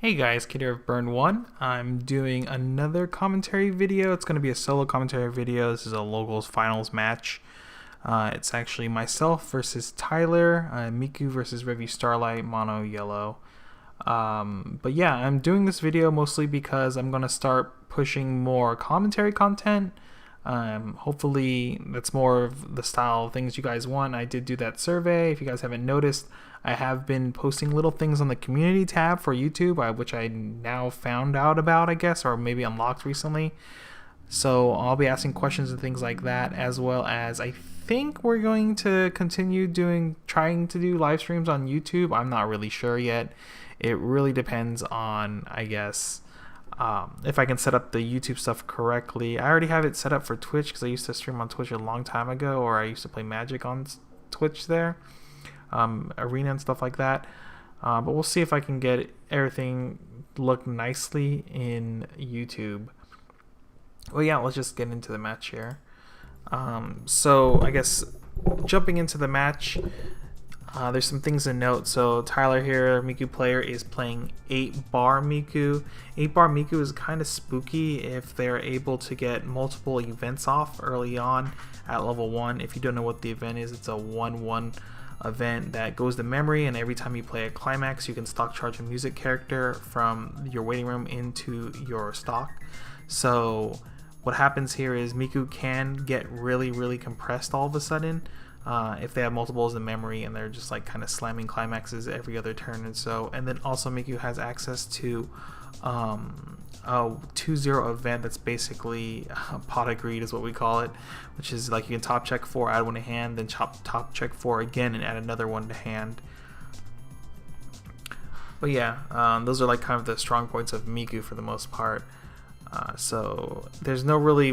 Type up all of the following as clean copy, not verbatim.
Hey guys, Kid here of Burn 1. I'm doing another commentary video. It's going to be a solo commentary video. This is a locals finals match. It's actually myself versus Tyler, Miku versus Revue Starlight, mono yellow. But yeah, I'm doing this video mostly because I'm going to start pushing more commentary content. Hopefully that's more of the style of things you guys want. I did do that survey. If you guys haven't noticed, I have been posting little things on the community tab for YouTube, which I now found out about, I guess, or maybe unlocked recently. So I'll be asking questions and things like that, as well as I think we're going to continue trying to do live streams on YouTube. I'm not really sure yet. It really depends on, I guess, if I can set up the YouTube stuff correctly. I already have it set up for Twitch because I used to stream on Twitch a long time ago, or I used to play Magic on Twitch there, Arena and stuff like that. But we'll see if I can get everything look nicely in YouTube. Well, yeah, let's just get into the match here. So I guess jumping into the match, there's some things to note. So Tyler here, Miku player, is playing 8-bar Miku. 8-bar Miku is kind of spooky if they're able to get multiple events off early on at level 1. If you don't know what the event is, it's a 1-1 event that goes to memory, and every time you play a climax, you can stock charge a music character from your waiting room into your stock. So what happens here is Miku can get really compressed all of a sudden if they have multiples in memory and they're just like kind of slamming climaxes every other turn. And then also Miku has access to a 2-0 event that's basically pot of greed is what we call it, which is like you can top check 4, add one to hand, then top check 4 again and add another one to hand. But yeah, those are like kind of the strong points of Miku for the most part. So there's no really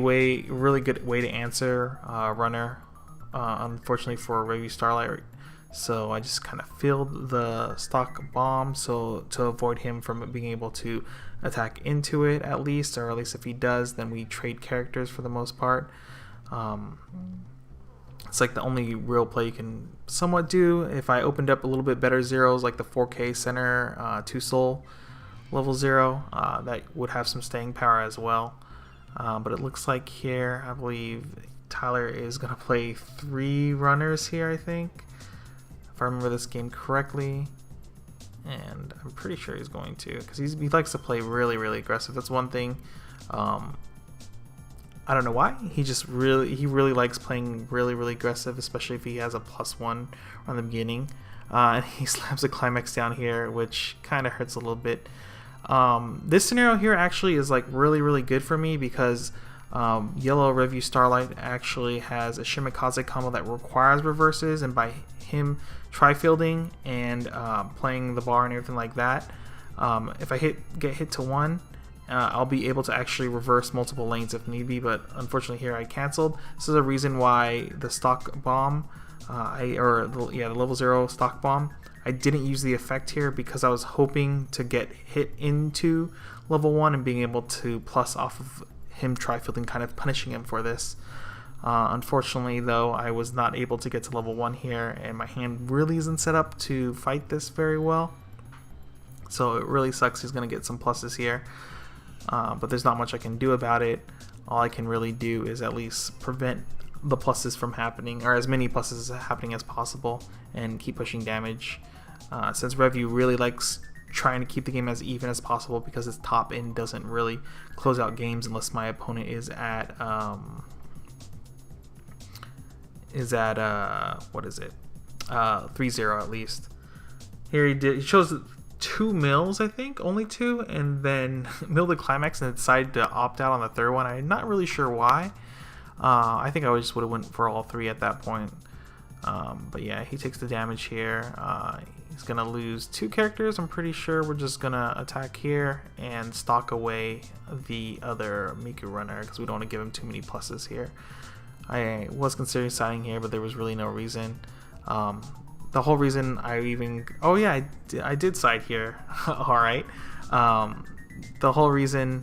good way to answer runner, unfortunately for Revue Starlight. So I just kind of filled the stock bomb so to avoid him from being able to attack into it at least, or at least if he does, then we trade characters for the most part. It's like the only real play you can somewhat do. If I opened up a little bit better zeros like the 4K center 2 soul level 0, that would have some staying power as well. But it looks like here, I believe Tyler is going to play 3 runners here, I think, if I remember this game correctly. And I'm pretty sure he's going to, because he likes to play really aggressive. That's one thing. I don't know why. He really likes playing really aggressive, especially if he has a +1 on the beginning. And he slams a climax down here, which kind of hurts a little bit. This scenario here actually is like really good for me because yellow Revue Starlight actually has a Shimikaze combo that requires reverses, and by him tri-fielding and playing the bar and everything like that, if I get hit to 1, I'll be able to actually reverse multiple lanes if need be, but unfortunately here I canceled. This is a reason why the stock bomb, the level 0 stock bomb, I didn't use the effect here because I was hoping to get hit into level 1 and being able to plus off of him tri-fielding, kind of punishing him for this. Unfortunately though, I was not able to get to level 1 here, and my hand really isn't set up to fight this very well. So it really sucks. He's going to get some pluses here. But there's not much I can do about it. All I can really do is at least prevent the pluses from happening, or as many pluses happening as possible, and keep pushing damage. Since Revue really likes trying to keep the game as even as possible because its top end doesn't really close out games unless my opponent is at 3-0 at least. Here he chose 2 mills, I think, only 2, and then milled the climax and decided to opt out on the 3rd one. I'm not really sure why. I think I just would have went for all 3 at that point. But yeah, he takes the damage here. He's gonna lose 2 characters. I'm pretty sure we're just gonna attack here and stock away the other Miku runner because we don't want to give him too many pluses here. I was considering siding here, but there was really no reason. The whole reason I did side here. Alright. The whole reason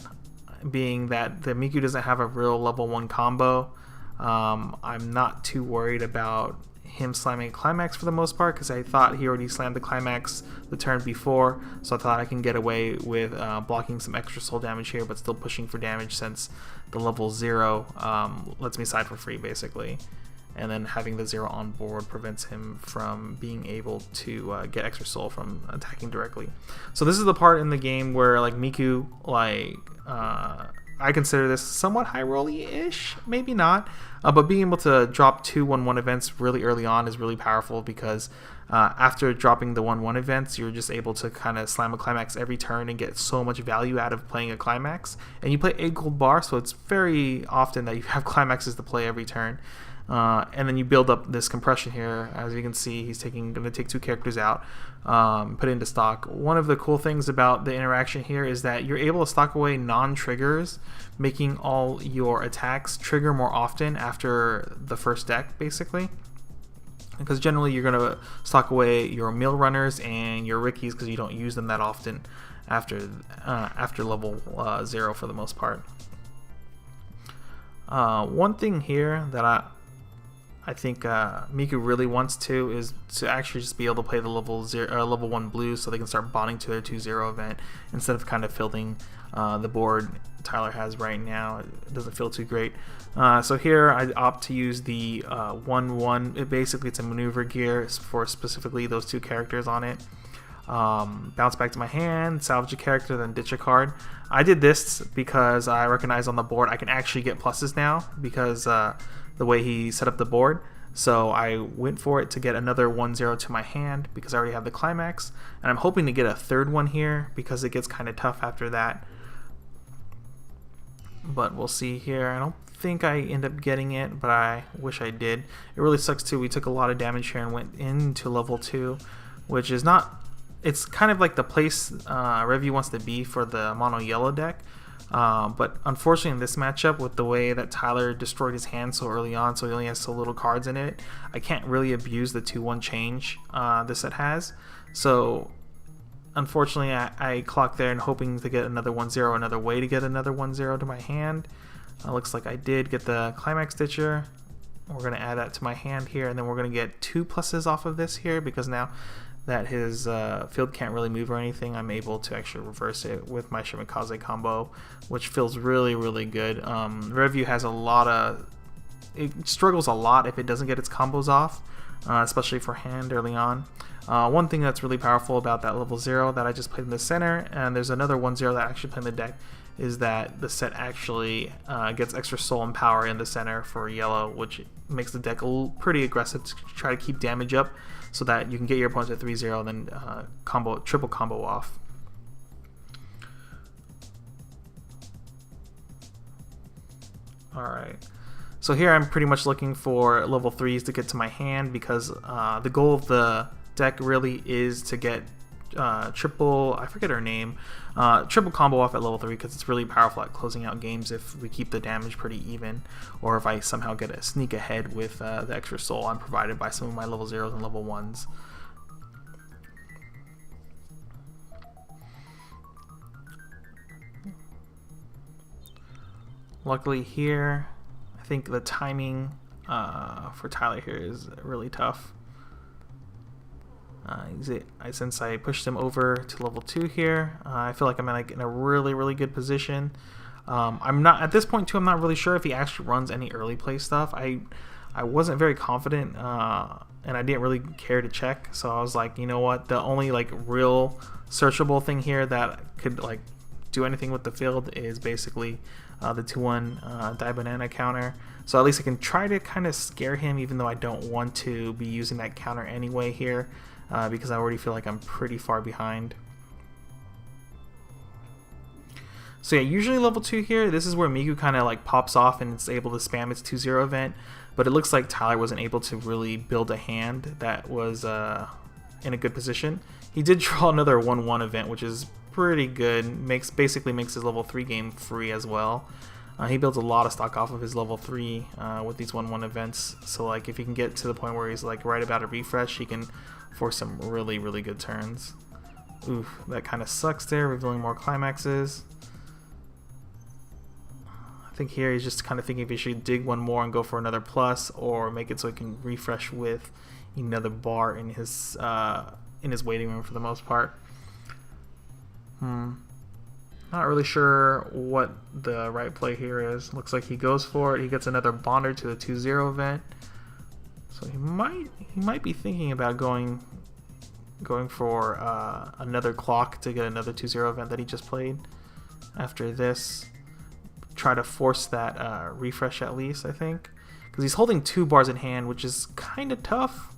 being that the Miku doesn't have a real level 1 combo. I'm not too worried about him slamming a climax for the most part, because I thought he already slammed the climax the turn before, so I thought I can get away with blocking some extra soul damage here, but still pushing for damage since the level 0 lets me side for free basically, and then having the 0 on board prevents him from being able to get extra soul from attacking directly. So this is the part in the game where like Miku, like I consider this somewhat high rolly-ish, maybe not, but being able to drop 2 1-1 events really early on is really powerful, because after dropping the 1-1 events, you're just able to kind of slam a climax every turn and get so much value out of playing a climax. And you play 8 gold bar, so it's very often that you have climaxes to play every turn. And then you build up this compression here. As you can see, he's going to take 2 characters out, put it into stock. One of the cool things about the interaction here is that you're able to stock away non-triggers, making all your attacks trigger more often after the first deck, basically. Because generally you're going to stock away your mill runners and your Rickies because you don't use them that often after level 0 for the most part. One thing here that I think Miku really wants to is to actually just be able to play the level 1 blues, so they can start bonding to their 2-0 event instead of kind of filling the board Tyler has right now. It doesn't feel too great. So here I opt to use the 1-1. Basically it's a maneuver gear for specifically those 2 characters on it. Bounce back to my hand, salvage a character, then ditch a card. I did this because I recognize on the board I can actually get pluses now because the way he set up the board. So I went for it to get another 1-0 to my hand because I already have the climax, and I'm hoping to get a third one here because it gets kind of tough after that. But we'll see here. I don't think I end up getting it, but I wish I did. It really sucks too. We took a lot of damage here and went into level 2, which is not... It's kind of like the place Revue wants to be for the mono yellow deck. But unfortunately in this matchup, with the way that Tyler destroyed his hand so early on, so he only has so little cards in it, I can't really abuse the 2-1 change this set has. So unfortunately I clocked there and hoping to get another 1-0, another way to get another 1-0 to my hand. Looks like I did get the climax ditcher. We're going to add that to my hand here, and then we're going to get 2 pluses off of this here, because now that his field can't really move or anything, I'm able to actually reverse it with my Shimikaze combo, which feels really, really good. Revue has a lot of... It struggles a lot if it doesn't get its combos off, especially for hand early on. One thing that's really powerful about that level 0 that I just played in the center, and there's another 1-0 that I actually played in the deck, is that the set actually gets extra soul and power in the center for yellow, which makes the deck pretty aggressive to try to keep damage up so that you can get your opponent at 3-0 and then triple combo off. Alright, so here I'm pretty much looking for level 3s to get to my hand, because the goal of the deck really is to get triple, I forget her name, triple combo off at level 3, because it's really powerful at closing out games if we keep the damage pretty even, or if I somehow get a sneak ahead with the extra soul I'm provided by some of my level 0s and level 1s. Luckily here, I think the timing for Tyler here is really tough. Since I pushed him over to level 2 here, I feel like I'm in a really, really good position. I'm not at this point too. I'm not really sure if he actually runs any early play stuff. I wasn't very confident, and I didn't really care to check. So I was like, you know what? The only like real searchable thing here that could like do anything with the field is basically the 2-1 die banana counter. So at least I can try to kind of scare him, even though I don't want to be using that counter anyway here. Because I already feel like I'm pretty far behind. So yeah, usually level 2 here, this is where Miku kind of like pops off and it's able to spam its 2-0 event, but it looks like Tyler wasn't able to really build a hand that was in a good position. He did draw another 1-1 event, which is pretty good. Basically makes his level 3 game free as well. He builds a lot of stock off of his level 3 with these 1-1 events, so like if he can get to the point where he's like right about a refresh, he can force some really, really good turns. Oof, that kind of sucks there, revealing more climaxes. I I think here he's just kind of thinking if he should dig one more and go for another plus, or make it so he can refresh with another bar in his waiting room for the most part. Not really sure what the right play here is. Looks like he goes for it. He gets another bonder to the 2-0 event. So he might be thinking about going for another clock to get another 2-0 event that he just played. After this, try to force that refresh at least, I think, because he's holding 2 bars in hand, which is kind of tough.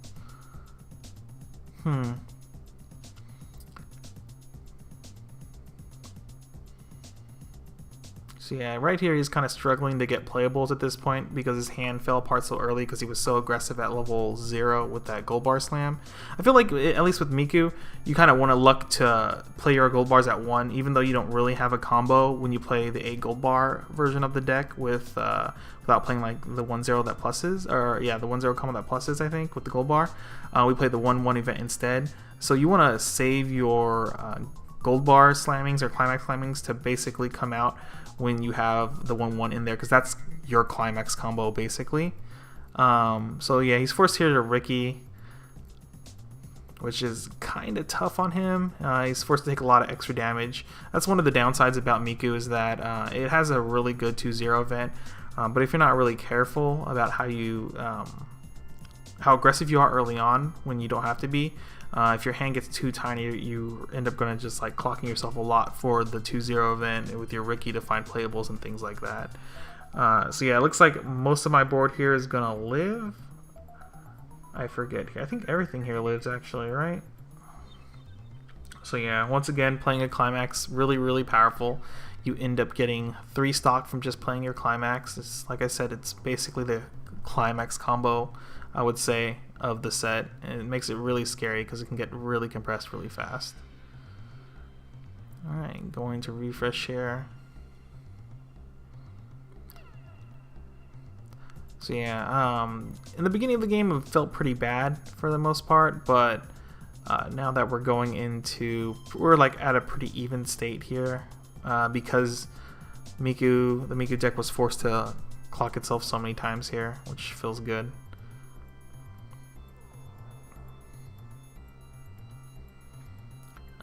So yeah, right here he's kind of struggling to get playables at this point because his hand fell apart so early because he was so aggressive at level 0 with that gold bar slam. I feel like, at least with Miku, you kind of want to look to play your gold bars at 1, even though you don't really have a combo when you play the 8 gold bar version of the deck with without playing like the 1-0 that pluses, or yeah, the 1-0 combo that pluses, I think, with the gold bar. We played the 1-1 event instead. So you want to save your gold bar slammings or climax slammings to basically come out when you have the 1-1 in there, because that's your climax combo basically. So yeah, he's forced here to Ricky, which is kind of tough on him. He's forced to take a lot of extra damage. That's one of the downsides about Miku, is that it has a really good 2-0 event, but if you're not really careful about how aggressive you are early on when you don't have to be, if your hand gets too tiny, you end up going to just like clocking yourself a lot for the 2-0 event with your Ricky to find playables and things like that. So yeah, it looks like most of my board here is going to live. I forget here. I think everything here lives actually, right? So yeah, once again, playing a climax, really, really powerful. You end up getting 3 stock from just playing your climax. It's, like I said, it's basically the climax combo, I would say, of the set, and it makes it really scary because it can get really compressed really fast. Alright, going to refresh here. So yeah, in the beginning of the game it felt pretty bad for the most part, but now that we're like at a pretty even state here, because the Miku deck was forced to clock itself so many times here, which feels good.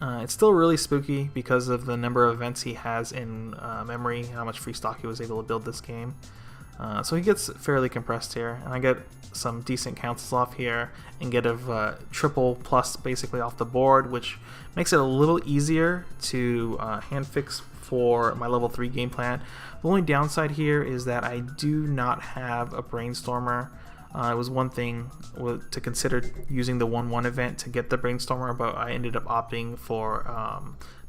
It's still really spooky because of the number of events he has in memory, how much free stock he was able to build this game. So he gets fairly compressed here, and I get some decent counters off here and get a triple plus basically off the board, which makes it a little easier to hand fix for my level 3 game plan. The only downside here is that I do not have a Brainstormer. It was one thing to consider using the 1-1 event to get the Brainstormer, but I ended up opting for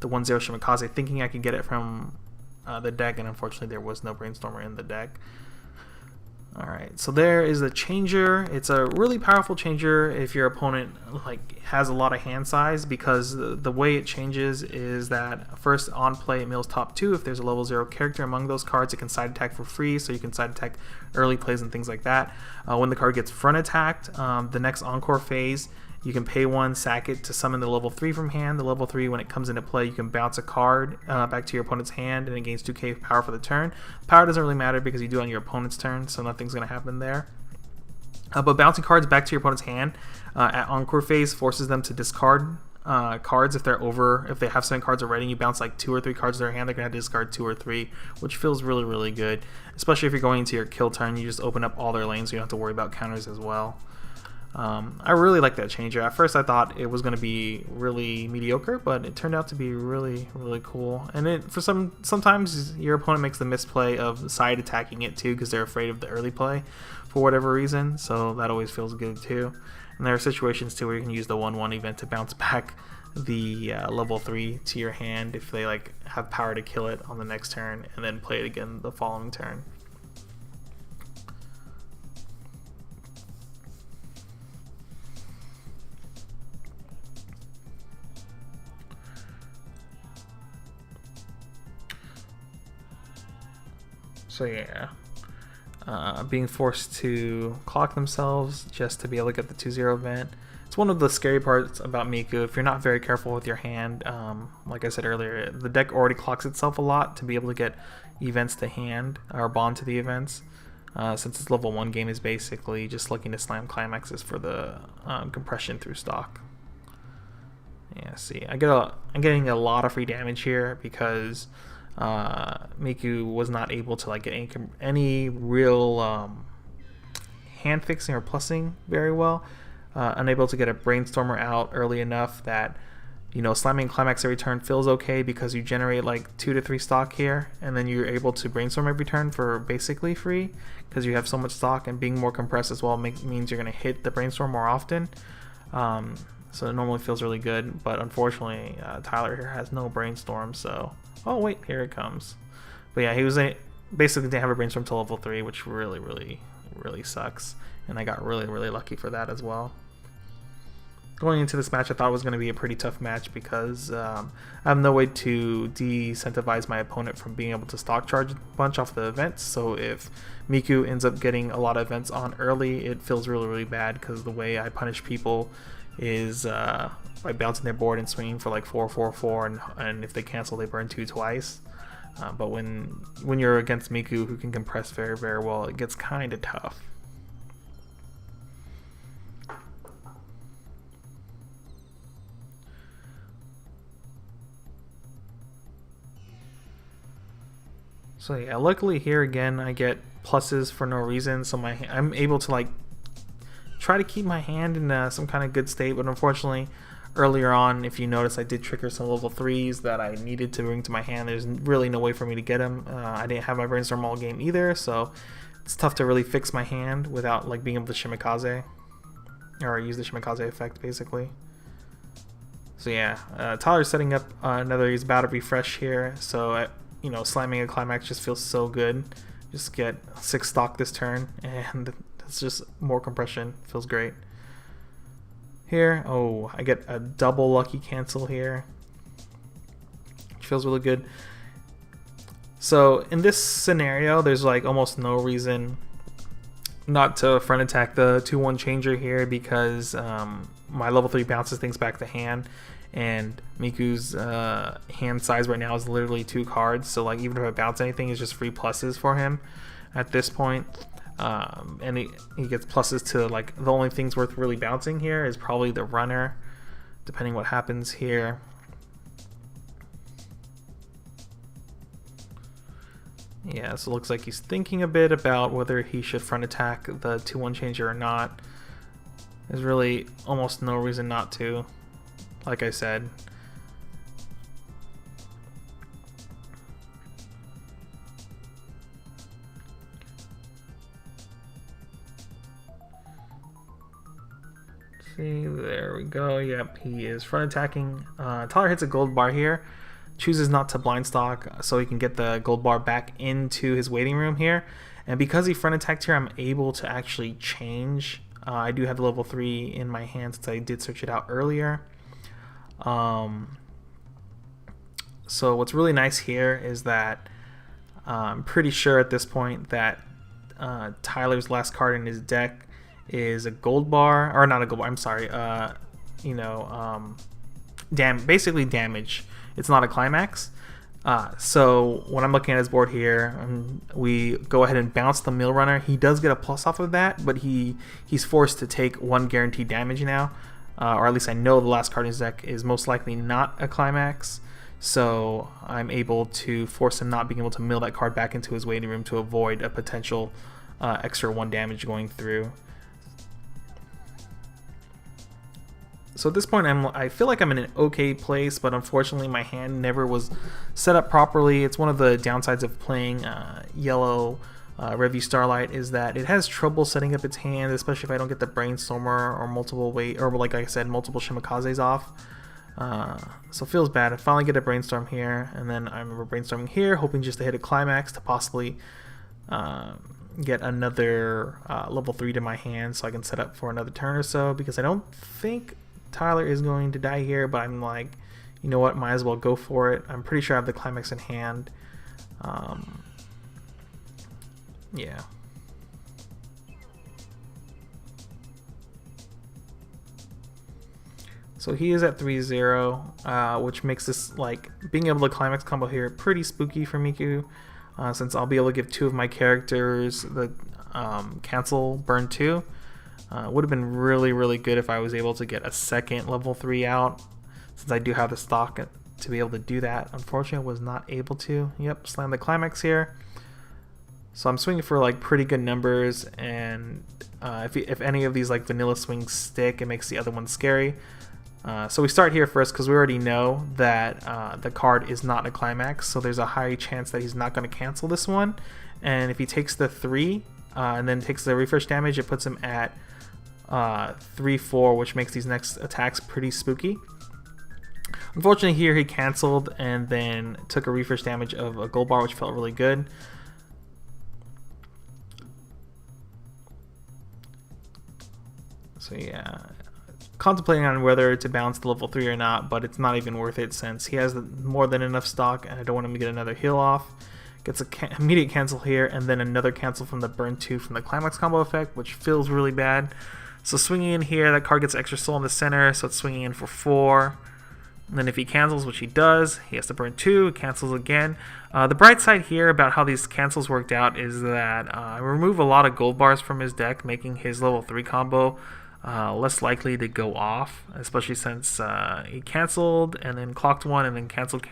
the 1-0 Shimikaze, thinking I could get it from the deck, and unfortunately there was no Brainstormer in the deck. Alright, so there is the changer. It's a really powerful changer if your opponent has a lot of hand size, because the way it changes is that first on play it mills top 2. If there's a level 0 character among those cards, it can side attack for free, so you can side attack early plays and things like that. When the card gets front attacked, the next encore phase, you can pay 1, sack it to summon the level 3 from hand. The level 3, when it comes into play, you can bounce a card back to your opponent's hand, and it gains 2k power for the turn. Power doesn't really matter because you do it on your opponent's turn, so nothing's going to happen there. But bouncing cards back to your opponent's hand at encore phase forces them to discard cards if they have 7 cards already, and you bounce like 2 or 3 cards to their hand, they're going to have to discard 2 or 3, which feels really, really good. Especially if you're going into your kill turn, you just open up all their lanes, so you don't have to worry about counters as well. I really like that changer. At first I thought it was going to be really mediocre, but it turned out to be really, really cool. And sometimes your opponent makes the misplay of side attacking it too, because they're afraid of the early play for whatever reason, so that always feels good too. And there are situations too where you can use the 1-1 event to bounce back the level 3 to your hand if they have power to kill it on the next turn, and then play it again the following turn. So yeah, being forced to clock themselves just to be able to get the 2-0 event. It's one of the scary parts about Miku. If you're not very careful with your hand, like I said earlier, the deck already clocks itself a lot to be able to get events to hand, or bond to the events. Since this level 1 game is basically just looking to slam climaxes for the compression through stock. Yeah, see, I'm getting a lot of free damage here because Miku was not able to like get any real hand fixing or plussing very well. Unable to get a brainstormer out early enough that, you know, slamming climax every turn feels okay because you generate like 2 to 3 stock here, and then you're able to brainstorm every turn for basically free because you have so much stock, and being more compressed as well means you're going to hit the brainstorm more often. So it normally feels really good, but unfortunately Tyler here has no brainstorm, so oh wait, here it comes. But yeah, he was basically didn't have a brainstorm till level 3, which really sucks, and I got really lucky for that as well. Going into this match, I thought it was going to be a pretty tough match because I have no way to de-incentivize my opponent from being able to stock charge a bunch off the events. So if Miku ends up getting a lot of events on early, it feels really bad because the way I punish people is by bouncing their board and swinging for like 4-4-4, and if they cancel, they burn 2 twice. But when you're against Miku, who can compress very well, it gets kind of tough. So yeah, luckily here again I get pluses for no reason, so I'm able to like try to keep my hand in some kind of good state, but unfortunately earlier on, if you notice, I did trigger some level 3s that I needed to bring to my hand. There's really no way for me to get them. I didn't have my brainstorm all game either, so it's tough to really fix my hand without like being able to shimikaze, or use the shimikaze effect basically. So yeah, Tyler's setting up he's about to refresh here, so you know, slamming a climax just feels so good. Just get 6 stock this turn, and it's just more compression. Feels great. Here, oh, I get a double lucky cancel here, which feels really good. So in this scenario, there's like almost no reason not to front attack the 2-1 changer here because my level 3 bounces things back to hand, and Miku's hand size right now is literally 2 cards, so like even if I bounce anything, it's just free pluses for him at this point. And he gets pluses to like the only things worth really bouncing here is probably the runner, depending what happens here. Yeah, so it looks like he's thinking a bit about whether he should front attack the 2-1 changer or not. There's really almost no reason not to, like I said. See, there we go. Yep, he is front attacking. Tyler hits a gold bar here, chooses not to blind stock so he can get the gold bar back into his waiting room here. And because he front attacked here, I'm able to actually change. I do have the level 3 in my hand since I did search it out earlier. So what's really nice here is that I'm pretty sure at this point that Tyler's last card in his deck is a gold bar, or not a gold bar, I'm sorry, basically damage. It's not a climax. So when I'm looking at his board here, we go ahead and bounce the mill runner. He does get a plus off of that, but he's forced to take 1 guaranteed damage now, or at least I know the last card in his deck is most likely not a climax. So I'm able to force him not being able to mill that card back into his waiting room to avoid a potential extra 1 damage going through. So at this point, I feel like I'm in an okay place, but unfortunately my hand never was set up properly. It's one of the downsides of playing yellow Revue Starlight is that it has trouble setting up its hand, especially if I don't get the Brainstormer or multiple like I said, multiple Shimikazes off. So it feels bad. I finally get a Brainstorm here, and then I remember brainstorming here, hoping just to hit a climax to possibly get another level 3 to my hand so I can set up for another turn or so, because I don't think Tyler is going to die here, but I'm like, you know what, might as well go for it. I'm pretty sure I have the climax in hand. Yeah. So he is at 3-0, which makes this, like, being able to climax combo here pretty spooky for Miku. since I'll be able to give 2 of my characters the cancel burn 2. Would have been really good if I was able to get a second level 3 out, since I do have the stock to be able to do that. Unfortunately, I was not able to. Yep, slam the climax here. So I'm swinging for like pretty good numbers, and if any of these like vanilla swings stick, it makes the other one scary. So we start here first because we already know that the card is not a climax, so there's a high chance that he's not going to cancel this one. And if he takes the 3 and then takes the refresh damage, it puts him at 3-4, which makes these next attacks pretty spooky. Unfortunately, here he canceled and then took a refresh damage of a gold bar, which felt really good. So yeah, contemplating on whether to bounce the level 3 or not, but it's not even worth it since he has more than enough stock and I don't want him to get another heal off. Gets an immediate cancel here, and then another cancel from the burn 2 from the climax combo effect, which feels really bad. So swinging in here, that card gets extra soul in the center, so it's swinging in for 4. And then if he cancels, which he does, he has to burn 2, it cancels again. The bright side here about how these cancels worked out is that I remove a lot of gold bars from his deck, making his level 3 combo less likely to go off, especially since he canceled and then clocked 1 and then canceled.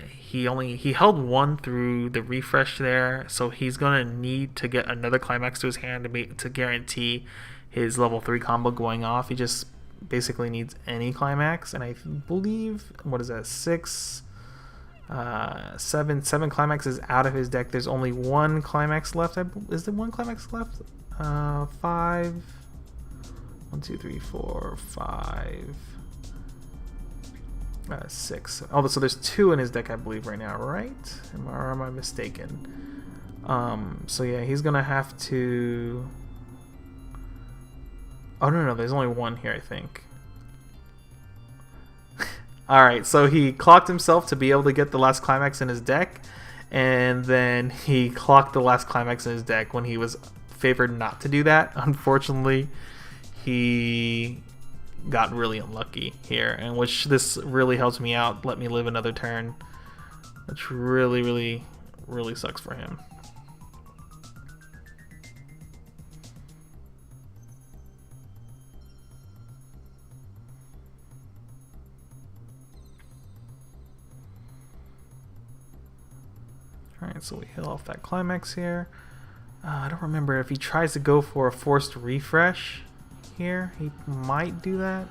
He held 1 through the refresh there, so he's gonna need to get another climax to his hand to guarantee his level 3 combo going off. He just basically needs any climax, and I believe, what is that, 7 climaxes out of his deck. There's only 1 climax left. Is there 1 climax left? 5. 1, 2, 3, 4, 5. 6. Oh, so there's 2 in his deck, I believe, right now, right? Or am I mistaken? So yeah, he's gonna have to. Oh no, there's only 1 here, I think. All right, so he clocked himself to be able to get the last climax in his deck, and then he clocked the last climax in his deck when he was favored not to do that. Unfortunately, he got really unlucky here, and which this really helps me out, let me live another turn, which really sucks for him. Alright, so we heal off that climax here. I don't remember if he tries to go for a forced refresh here. He might do that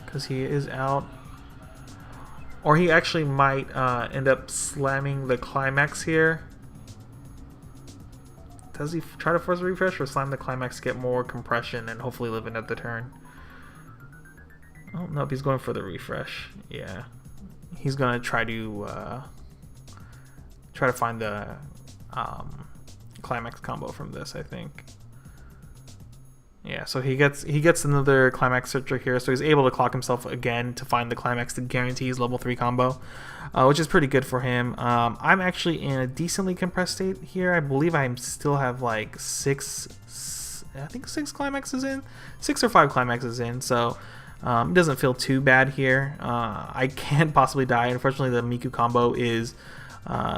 because he is out. Or he actually might end up slamming the climax here. Does he try to force a refresh or slam the climax to get more compression and hopefully live another turn? Oh, nope, he's going for the refresh. Yeah. He's going to try to find the climax combo from this, I think. Yeah, so he gets another climax searcher here, so he's able to clock himself again to find the climax to guarantee his level 3 combo, which is pretty good for him. I'm actually in a decently compressed state here. I believe I still have like 6 climaxes in, 6 or 5 climaxes in, so it doesn't feel too bad here. I can't possibly die. Unfortunately, the Miku combo is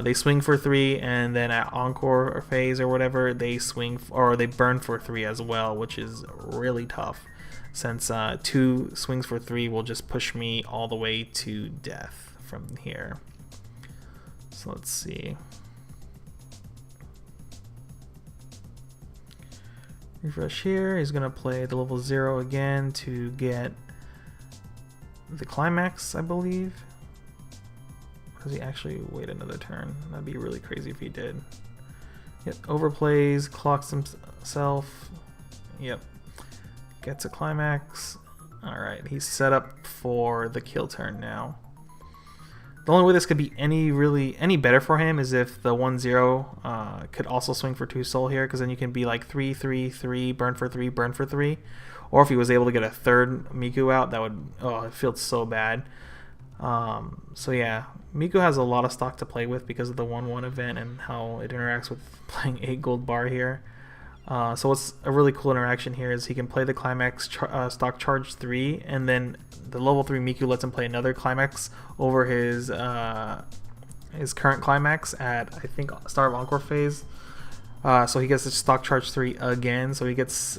they swing for 3, and then at encore phase or whatever, they they burn for 3 as well, which is really tough, since 2 swings for 3 will just push me all the way to death from here. So let's see. Refresh here. He's gonna play the level 0 again to get the climax, I believe. Does he actually wait another turn? That'd be really crazy if he did. Yep, overplays, clocks himself. Yep, gets a climax. Alright, he's set up for the kill turn now. The only way this could be any better for him is if the 1-0 could also swing for 2 soul here, because then you can be like 3, 3, 3, burn for 3, burn for 3. Or if he was able to get a third Miku out, that would, oh, it feels so bad. So yeah, Miku has a lot of stock to play with because of the 1-1 event and how it interacts with playing 8 gold bar here. So what's a really cool interaction here is he can play the climax stock charge 3, and then the level 3 Miku lets him play another climax over his his current climax at, I think, start of Encore phase. So he gets the stock charge 3 again, so he gets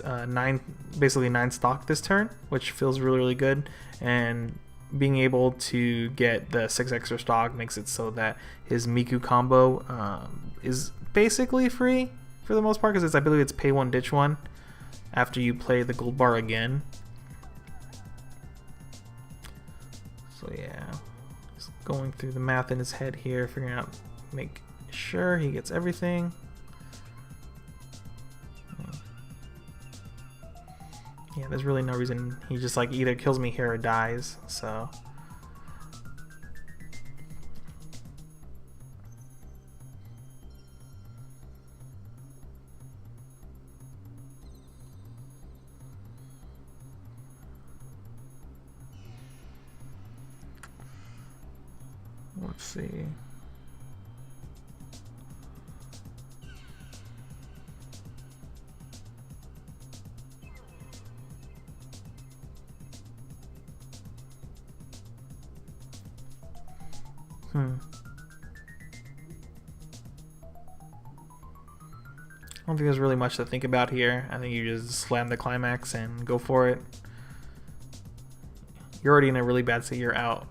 basically 9 stock this turn, which feels really good. And being able to get the 6 extra stock makes it so that his Miku combo is basically free for the most part, because I believe it's pay 1, ditch 1 after you play the gold bar again. So yeah, just going through the math in his head here, figuring out, make sure he gets everything. Yeah, there's really no reason. He just like either kills me here or dies, so. Let's see. I don't think there's really much to think about here. I think you just slam the climax and go for it. You're already in a really bad state. You're out,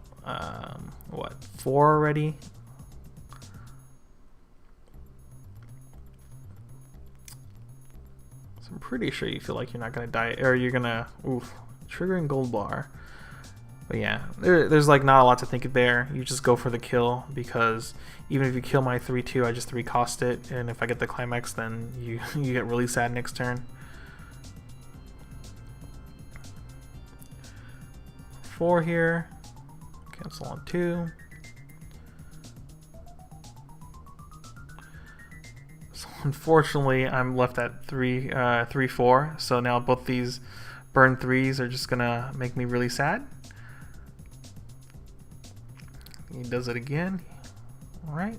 what, 4 already? So I'm pretty sure you feel like you're not going to die, or you're going to, oof, triggering gold bar. But yeah, there's like not a lot to think of there. You just go for the kill, because even if you kill my 3-2, I just 3 cost it, and if I get the climax, then you get really sad next turn. 4 here, cancel on 2. So unfortunately, I'm left at 3-4. So now both these burn 3s are just gonna make me really sad. He does it again. All right.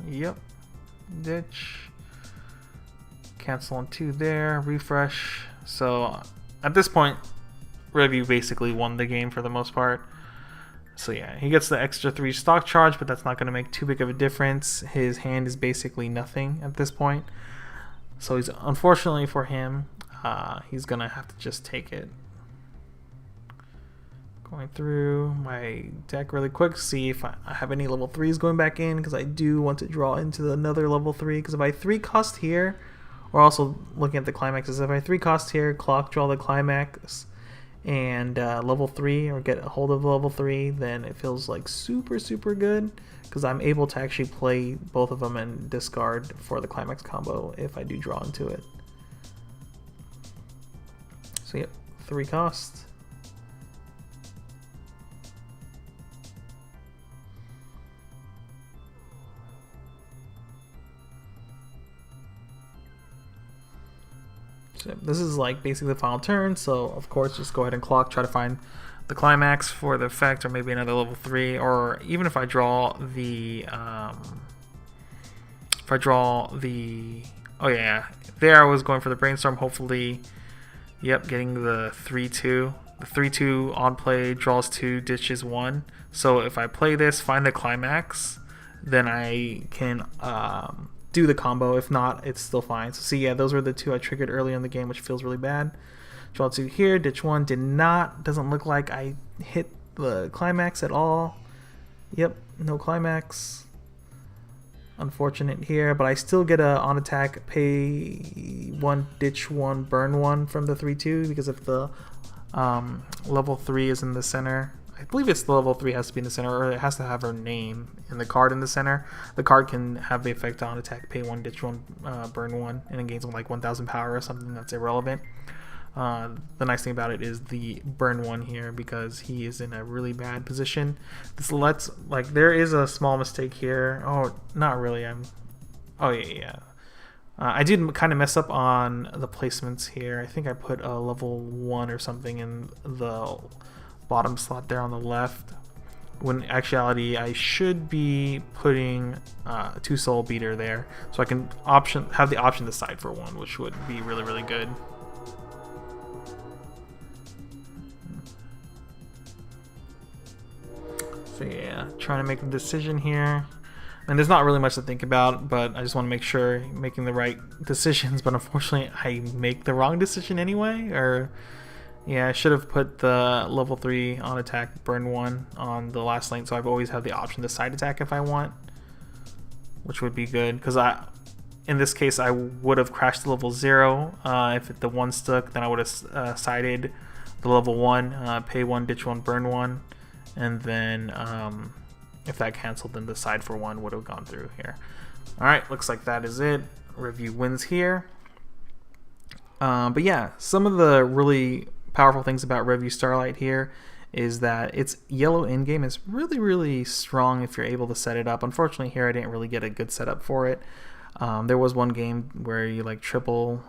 Yep. Ditch. Cancel on 2 there. Refresh. So at this point, Revue basically won the game for the most part. So yeah, he gets the extra 3 stock charge, but that's not going to make too big of a difference. His hand is basically nothing at this point. So he's, unfortunately for him, he's gonna have to just take it. Going through my deck really quick, see if I have any level 3s going back in, because I do want to draw into another level 3. Because if I 3 cost here, we're also looking at the climaxes. If I 3 cost here, clock draw the climax, and level 3, or get a hold of level 3, then it feels like super good, because I'm able to actually play both of them and discard for the climax combo if I do draw into it. So yep, 3 cost. So this is like basically the final turn, so of course just go ahead and clock, try to find the climax for the effect, or maybe another level 3, or even if I draw the oh yeah, there I was going for the brainstorm, hopefully. Yep, getting the 3-2. The 3-2 on play, draws 2, ditches 1. So if I play this, find the climax, then I can do the combo. If not, it's still fine. So see, yeah, those were the 2 I triggered earlier in the game, which feels really bad. Draw 2 here, ditch 1, doesn't look like I hit the climax at all. Yep, no climax. Unfortunate here, but I still get a on attack, pay 1, ditch 1, burn 1 from the 3-2, because if the level 3 is in the center, I believe it's the level 3 has to be in the center, or it has to have her name in the card in the center. The card can have the effect on attack, pay 1, ditch 1, burn 1, and it gains like 1,000 power or something that's irrelevant. The nice thing about it is the burn 1 here, because he is in a really bad position. This lets, like, there is a small mistake here. Oh, not really. Oh yeah. I did kind of mess up on the placements here. I think I put a level 1 or something in the bottom slot there on the left, when in actuality I should be putting 2 soul beater there, so I can have the option to side for 1, which would be really good. So yeah, trying to make the decision here. And there's not really much to think about, but I just want to make sure I'm making the right decisions. But unfortunately, I make the wrong decision anyway. Or yeah, I should have put the level 3 on attack, burn 1 on the last lane, so I've always had the option to side attack if I want, which would be good, because in this case I would have crashed to level 0. If the 1 stuck, then I would have sided the level 1, pay 1, ditch 1, burn 1, and then if that canceled, then the side for 1 would have gone through here. Alright, looks like that is it. Revue wins here. But yeah, some of the really powerful things about Revue Starlight here is that its yellow in-game is really strong if you're able to set it up. Unfortunately here I didn't really get a good setup for it. There was one game where you like triple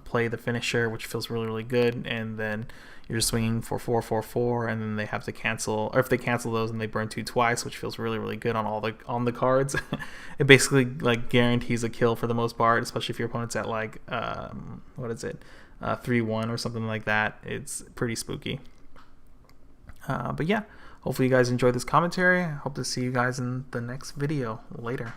play the finisher, which feels really good, and then you're swinging for 4-4-4, and then they have to cancel, or if they cancel those, and they burn 2 twice, which feels really good on the cards. It basically like guarantees a kill for the most part, especially if your opponent's at like what is it, 3-1 or something like that. It's pretty spooky. But yeah, hopefully you guys enjoyed this commentary. I hope to see you guys in the next video later.